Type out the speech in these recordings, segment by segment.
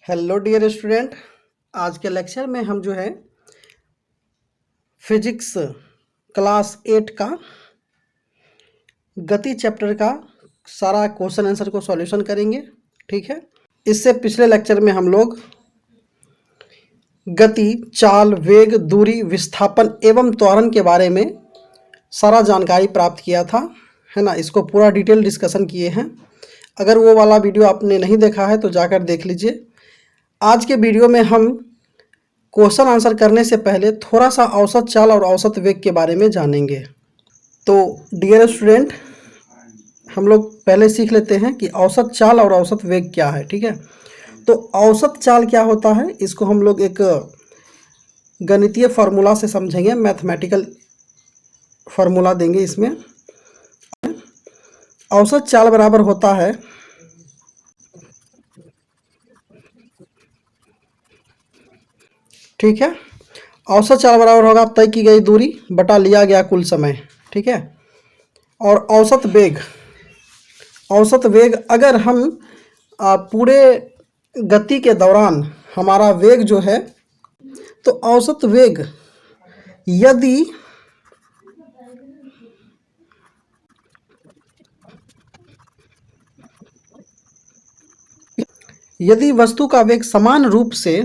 Hello dear student. आज के lecture में हम जो है फिजिक्स क्लास 8 का गति चैप्टर का सारा क्वेश्चन आंसर को सॉल्यूशन करेंगे। ठीक है, इससे पिछले लेक्चर में हम लोग गति, चाल, वेग, दूरी, विस्थापन एवं त्वरण के बारे में सारा जानकारी प्राप्त किया था, है ना। इसको पूरा डिटेल डिस्कशन किए हैं। अगर वो वाला वीडियो आपने नहीं देखा है तो जाकर देख लीजिए। आज के वीडियो में हम क्वेश्चन आंसर करने से पहले थोड़ा सा औसत चाल और औसत वेग के बारे में जानेंगे। तो डियर स्टूडेंट, हम लोग पहले सीख लेते हैं कि औसत चाल और औसत वेग क्या है। ठीक है, तो औसत चाल क्या होता है, इसको हम लोग एक गणितीय फार्मूला से समझेंगे, मैथमेटिकल फार्मूला देंगे इसमें। औसत चाल बराबर होता है ठीक है, औसत चाल बराबर होगा तय की गई दूरी बटा लिया गया कुल समय। ठीक है, और औसत वेग अगर हम पूरे गति के दौरान हमारा वेग जो है, तो औसत वेग यदि वस्तु का वेग समान रूप से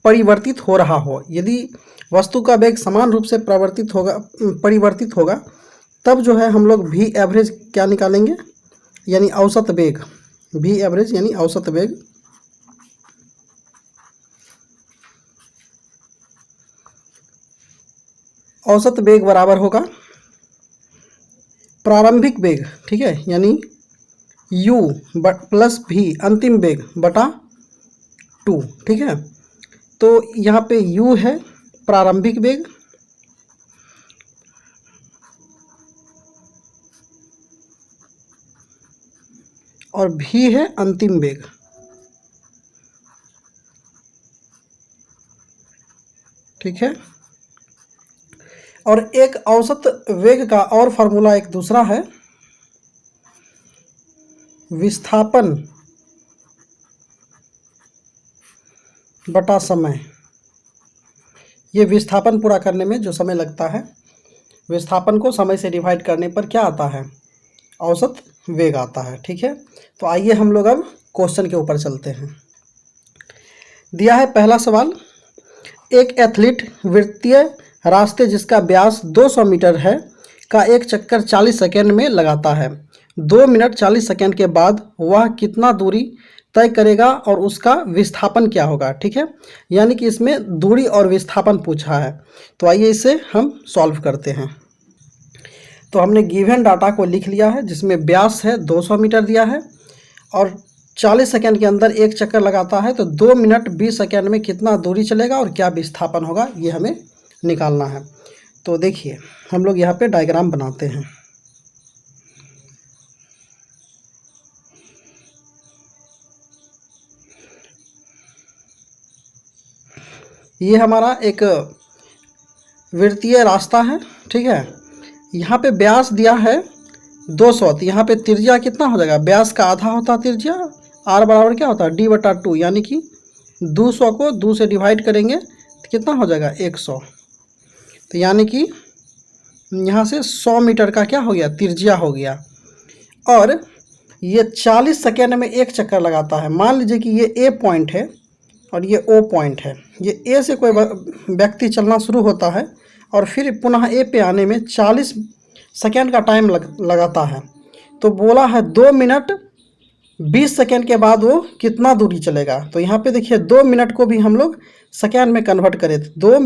परिवर्तित हो रहा हो, यदि वस्तु का वेग समान रूप से परिवर्तित होगा, तब जो है हम लोग भी एवरेज क्या निकालेंगे, यानी औसत वेग, भी एवरेज यानी औसत वेग। औसत वेग बराबर होगा प्रारंभिक वेग, ठीक है, यानी u प्लस भी अंतिम वेग बटा 2। ठीक है, तो यहाँ पे u है प्रारंभिक वेग और v है अंतिम वेग। ठीक है, और एक औसत वेग का और फार्मूला एक दूसरा है, विस्थापन बटा समय। ये विस्थापन पूरा करने में जो समय लगता है, विस्थापन को समय से डिवाइड करने पर क्या आता है, औसत वेग आता है। ठीक है, तो आइए हम लोग अब क्वेश्चन के ऊपर चलते हैं। दिया है पहला सवाल, एक एथलीट वृत्तीय रास्ते जिसका व्यास 200 मीटर है का एक चक्कर 40 सेकेंड में लगाता है। 2 मिनट 40 सेकेंड के बाद वह कितना दूरी तय करेगा और उसका विस्थापन क्या होगा। ठीक है, यानी कि इसमें दूरी और विस्थापन पूछा है। तो आइए इसे हम सॉल्व करते हैं। तो हमने गिवन डाटा को लिख लिया है, जिसमें व्यास है 200 मीटर दिया है और 40 सेकेंड के अंदर एक चक्कर लगाता है, तो 2 मिनट 20 सेकेंड में कितना दूरी चलेगा और क्या विस्थापन होगा, ये हमें निकालना है। तो देखिए हम लोग यहाँ पे डायग्राम बनाते हैं। ये हमारा एक वृत्तीय रास्ता है। ठीक है, यहाँ पे व्यास दिया है 200, तो यहाँ पे त्रिज्या कितना हो जाएगा, व्यास का आधा होता है त्रिज्या, r बराबर क्या होता है d बटा 2, यानी कि 200 को 2 से डिवाइड करेंगे तो कितना हो जाएगा 100। तो यानी कि यहाँ से 100 मीटर का क्या हो गया, त्रिज्या हो गया। और ये 40 सेकेंड में एक चक्कर लगाता है। मान लीजिए कि ये ए पॉइंट है और ये ओ पॉइंट है। ये ए से कोई व्यक्ति चलना शुरू होता है और फिर पुनः ए पे आने में 40 सेकेंड का टाइम लगाता है। तो बोला है 2 मिनट 20 सेकेंड के बाद वो कितना दूरी चलेगा। तो यहाँ पे देखिए 2 मिनट को भी हम लोग सेकेंड में कन्वर्ट करें, 2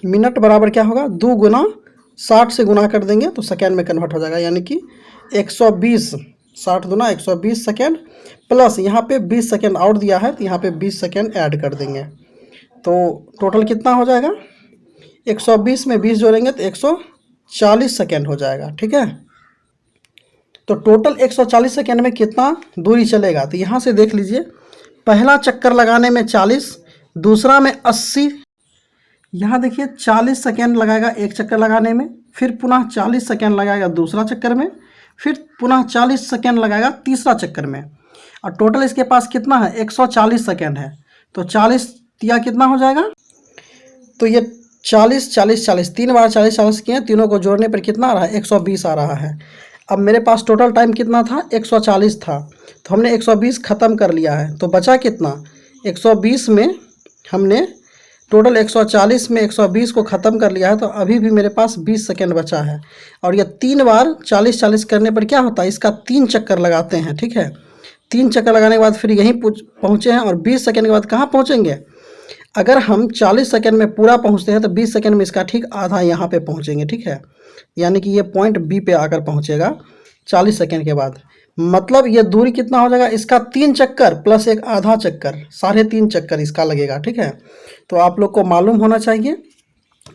मिनट बराबर क्या होगा, 2 गुना 60 से गुना कर देंगे तो सेकेंड में कन्वर्ट हो जाएगा, यानी कि 120, 60 गुना 120 सेकेंड, प्लस यहाँ पे 20 सेकेंड और दिया है तो यहाँ पे 20 सेकेंड ऐड कर देंगे। तो टोटल कितना हो जाएगा, 120 में 20 जोड़ेंगे तो 140 सेकेंड हो जाएगा। ठीक है, तो टोटल 140 सेकेंड में कितना दूरी चलेगा, तो यहाँ से देख लीजिए, पहला चक्कर लगाने में 40, दूसरा में 80, यहाँ देखिए 40 सेकेंड लगाएगा एक चक्कर लगाने में, फिर पुनः 40 सेकेंड लगाएगा दूसरा चक्कर में, फिर पुनः 40 सेकेंड लगाएगा तीसरा चक्कर में। और टोटल इसके पास कितना है 140 सेकेंड है। तो 40 दिया कितना हो जाएगा, तो ये 40 40 40 3 बार 40 40 किए, तीनों को जोड़ने पर कितना आ रहा है 120 आ रहा है। अब मेरे पास टोटल टाइम कितना था 140 था, तो हमने 120 ख़त्म कर लिया है, तो बचा कितना 120 में हमने टोटल 140 में 120 को ख़त्म कर लिया है, तो अभी भी मेरे पास 20 सेकेंड बचा है। और ये 3 बार 40 40 करने पर क्या होता है, इसका 3 चक्कर लगाते हैं, ठीक है। 3 चक्कर लगाने के बाद फिर यहीं पहुँचे हैं, और 20 सेकेंड के बाद कहाँ पहुँचेंगे, अगर हम 40 सेकेंड में पूरा पहुँचते हैं तो 20 सेकेंड में इसका ठीक आधा यहाँ पे पहुँचेंगे, ठीक है। यानी कि ये पॉइंट बी पे आकर पहुँचेगा 40 सेकेंड के बाद। मतलब ये दूरी कितना हो जाएगा, इसका 3 चक्कर प्लस एक आधा चक्कर, 3.5 चक्कर इसका लगेगा, ठीक है। तो आप लोग को मालूम होना चाहिए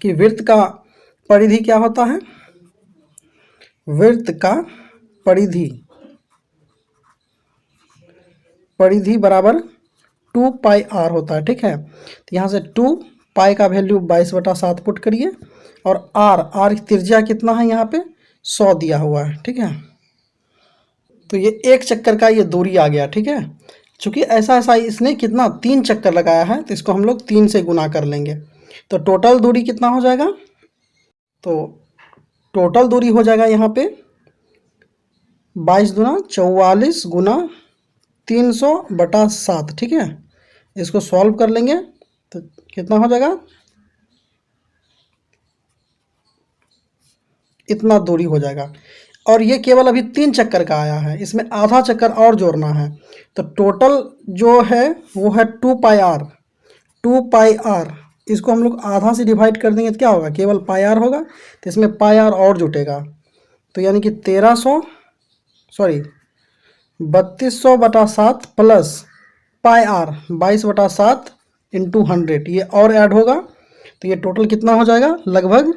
कि वृत्त का परिधि क्या होता है। वृत्त का परिधि बराबर 2 पाई आर होता है, ठीक है। तो यहाँ से 2 पाई का वैल्यू 22/7 पुट करिए, और आर त्रिज्या कितना है यहाँ पे 100 दिया हुआ है, ठीक है। तो ये एक चक्कर का ये दूरी आ गया, ठीक है। चूँकि ऐसा इसने कितना 3 चक्कर लगाया है, तो इसको हम लोग 3 से गुना कर लेंगे, तो टोटल दूरी कितना हो जाएगा, तो टोटल दूरी हो जाएगा यहाँ पे 22 दूना 44 गुना 300/7, ठीक है। इसको सॉल्व कर लेंगे तो कितना हो जाएगा, इतना दूरी हो जाएगा। और ये केवल अभी 3 चक्कर का आया है, इसमें आधा चक्कर और जोड़ना है, तो टोटल जो है वो है 2 पाई आर। इसको हम लोग आधा से डिवाइड कर देंगे तो क्या होगा, केवल पाई आर होगा, तो इसमें पाई आर और जुटेगा, तो यानी कि 3200/7 प्लस पाई आर 22/7 इंटू 100, ये और ऐड होगा, तो ये टोटल कितना हो जाएगा, लगभग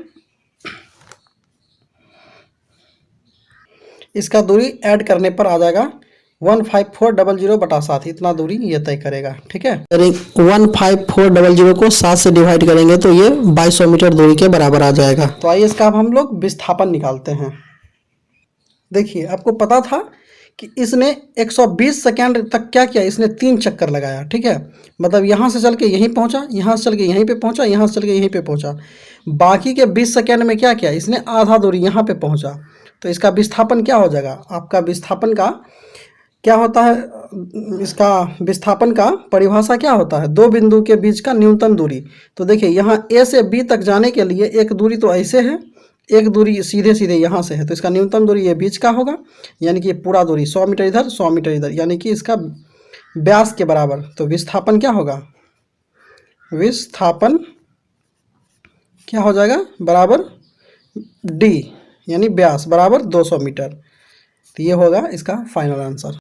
इसका दूरी ऐड करने पर आ जाएगा 15400/7, इतना दूरी ये तय करेगा, ठीक है। 15400 को 7 से डिवाइड करेंगे तो ये 2200 मीटर दूरी के बराबर आ जाएगा। तो आइए इसका अब हम लोग विस्थापन निकालते हैं। देखिए आपको पता था कि इसने 120 सेकेंड तक क्या किया, इसने 3 चक्कर लगाया, ठीक है। मतलब यहाँ से चल के यहीं पहुँचा, यहाँ से चल के यहीं पे पहुँचा, यहाँ से चल के यहीं पे पहुँचा, बाकी के 20 सेकेंड में क्या किया, इसने आधा दूरी यहाँ पे पहुँचा। तो इसका विस्थापन क्या हो जाएगा, आपका विस्थापन का क्या होता है, इसका विस्थापन का परिभाषा क्या होता है, 2 बिंदु के बीच का न्यूनतम दूरी। तो देखिए यहाँ ए से बी तक जाने के लिए एक दूरी तो ऐसे है, एक दूरी सीधे सीधे यहाँ से है, तो इसका न्यूनतम दूरी ये बीच का होगा, यानी कि पूरा दूरी 100 मीटर इधर 100 मीटर इधर, यानी कि इसका व्यास के बराबर। तो विस्थापन क्या होगा, विस्थापन क्या हो जाएगा, बराबर डी यानी व्यास बराबर 200 मीटर। तो ये होगा इसका फाइनल आंसर।